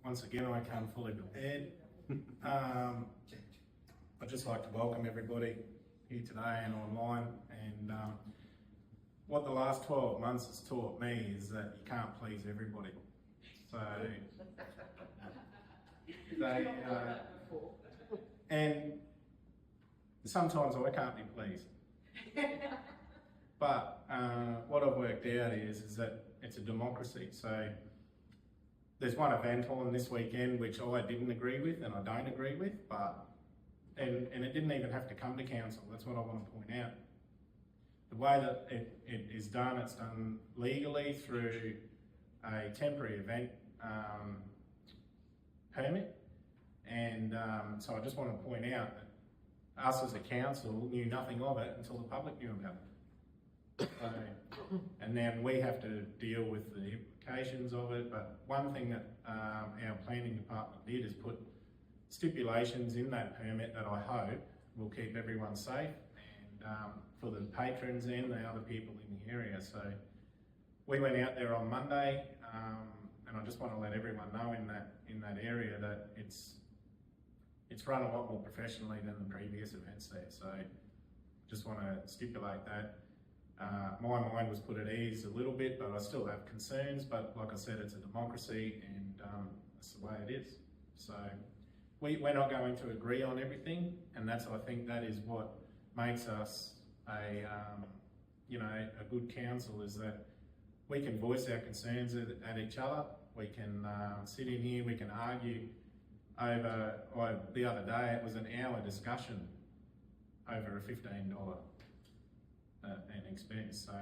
Once again, I come fully prepared. I'd just like to welcome everybody here today and online. And what the last 12 months has taught me is that you can't please everybody. So, and sometimes I can't be pleased. But what I've worked out is that it's a democracy. So there's one event on this weekend which I didn't agree with and I don't agree with, and it didn't even have to come to council. That's what I want to point out. The way that it is done, it's done legally through a temporary event permit. And so I just want to point out that us as a council knew nothing of it until the public knew about it. And then we have to deal with the implications of it. But one thing that our planning department did is put stipulations in that permit that I hope will keep everyone safe and for the patrons and the other people in the area. So we went out there on Monday, and I just want to let everyone know in that area that it's run a lot more professionally than the previous events there. So just want to stipulate that. My mind was put at ease a little bit, but I still have concerns. But like I said, it's a democracy, and that's the way it is. So we're not going to agree on everything, and I think that is what makes us a good council, is that we can voice our concerns at each other. We can sit in here, we can argue over. The other day it was an hour discussion over a $15 an expense. So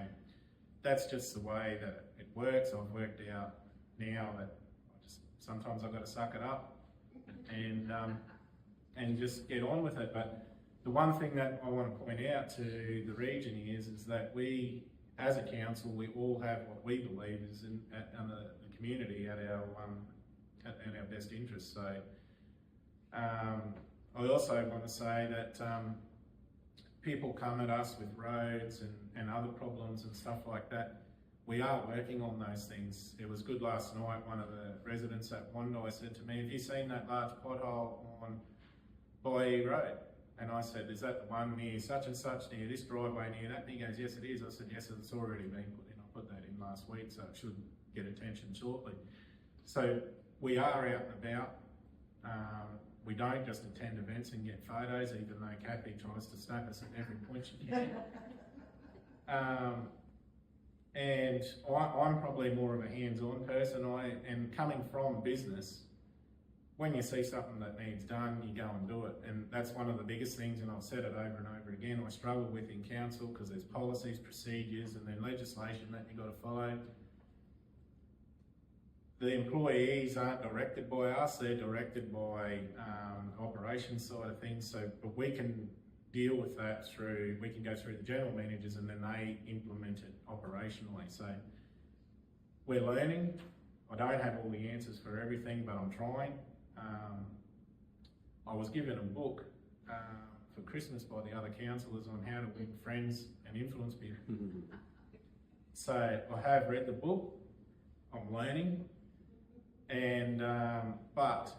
that's just the way that it works. I've worked out now that sometimes I've got to suck it up and just get on with it. But the one thing that I want to point out to the region is that we, as a council, we all have what we believe is in the community at our best interest. So I also want to say that people come at us with roads and other problems and stuff like that. We are working on those things. It was good last night, one of the residents at Wandai said to me, "Have you seen that large pothole on Boy Road?" And I said, "Is that the one near such and such, near this driveway, near that?" And he goes, "Yes, it is." I said, "Yes, it's already been put in. I put that in last week, so it should get attention shortly." So we are out and about. We don't just attend events and get photos, even though Kathy tries to snap us at every point she can. And I'm probably more of a hands-on person. And coming from business, when you see something that needs done, you go and do it. And that's one of the biggest things, and I've said it over and over again, I struggle with in council, because there's policies, procedures, and then legislation that you've got to follow. The employees aren't directed by us, they're directed by operations side of things. So, but we can deal with that we can go through the general managers, and then they implement it operationally. So we're learning. I don't have all the answers for everything, but I'm trying. I was given a book for Christmas by the other councillors on how to win friends and influence people. So I have read the book, I'm learning. And but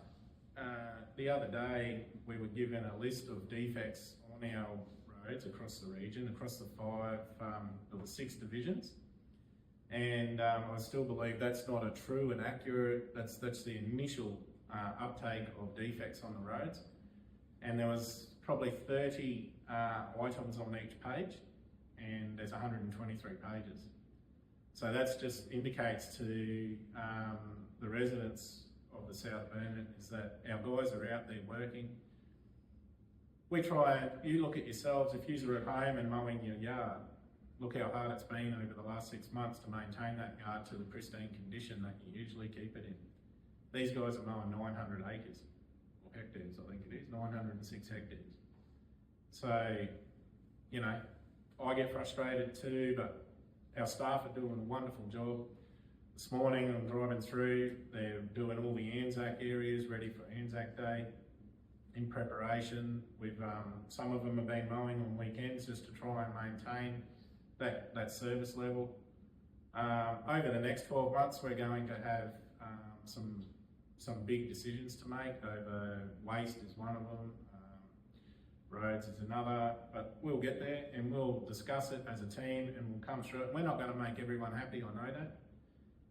the other day we were given a list of defects on our roads across the region, across the 6 divisions, and I still believe that's not a true and accurate. That's the initial uptake of defects on the roads, and there was probably 30 items on each page, and there's 123 pages. So that's just indicates to the residents of the South Burnett is that our guys are out there working. We try, you look at yourselves, if you're at home and mowing your yard, look how hard it's been over the last 6 months to maintain that yard to the pristine condition that you usually keep it in. These guys are mowing 900 acres, or hectares I think it is, 906 hectares. So, I get frustrated too, but our staff are doing a wonderful job. This morning I'm driving through, they're doing all the Anzac areas ready for Anzac Day in preparation. Some of them have been mowing on weekends just to try and maintain that service level. Over the next 12 months we're going to have some some big decisions to make over waste is one of them, roads is another, but we'll get there and we'll discuss it as a team and we'll come through it. We're not going to make everyone happy, I know that,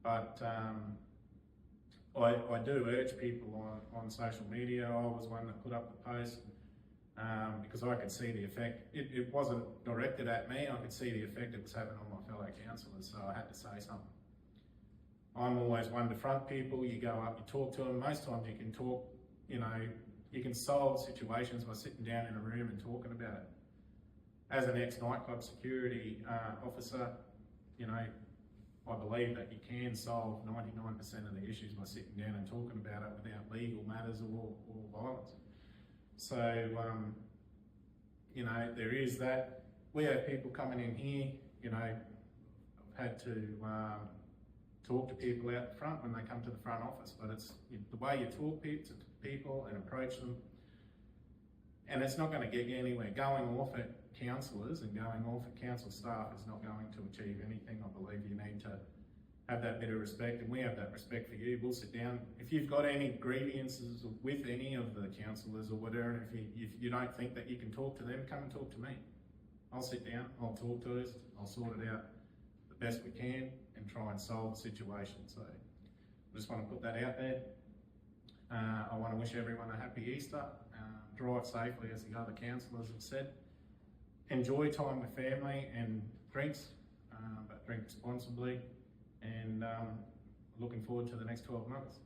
but I do urge people on social media. I was one that put up the post because I could see the effect. It wasn't directed at me, I could see the effect it was having on my fellow councillors, so I had to say something. I'm always one to front people. You go up, you talk to them. Most times you can talk, you know, you can solve situations by sitting down in a room and talking about it. As an ex-nightclub security officer, you know, I believe that you can solve 99% of the issues by sitting down and talking about it without legal matters or violence. So, you know, there is that. We have people coming in here, you know, I've had to talk to people out the front when they come to the front office, but it's the way you talk to people and approach them, and it's not going to get you anywhere. Going off at councillors and going off at council staff is not going to achieve anything. I believe you need to have that bit of respect, and we have that respect for you. We'll sit down. If you've got any grievances with any of the councillors or whatever, and if you don't think that you can talk to them, come and talk to me. I'll sit down, I'll talk to us, I'll sort it out the best we can and try and solve the situation. So I just want to put that out there. I want to wish everyone a happy Easter. Drive safely, as the other councillors have said. Enjoy time with family and drinks, but drink responsibly. And looking forward to the next 12 months.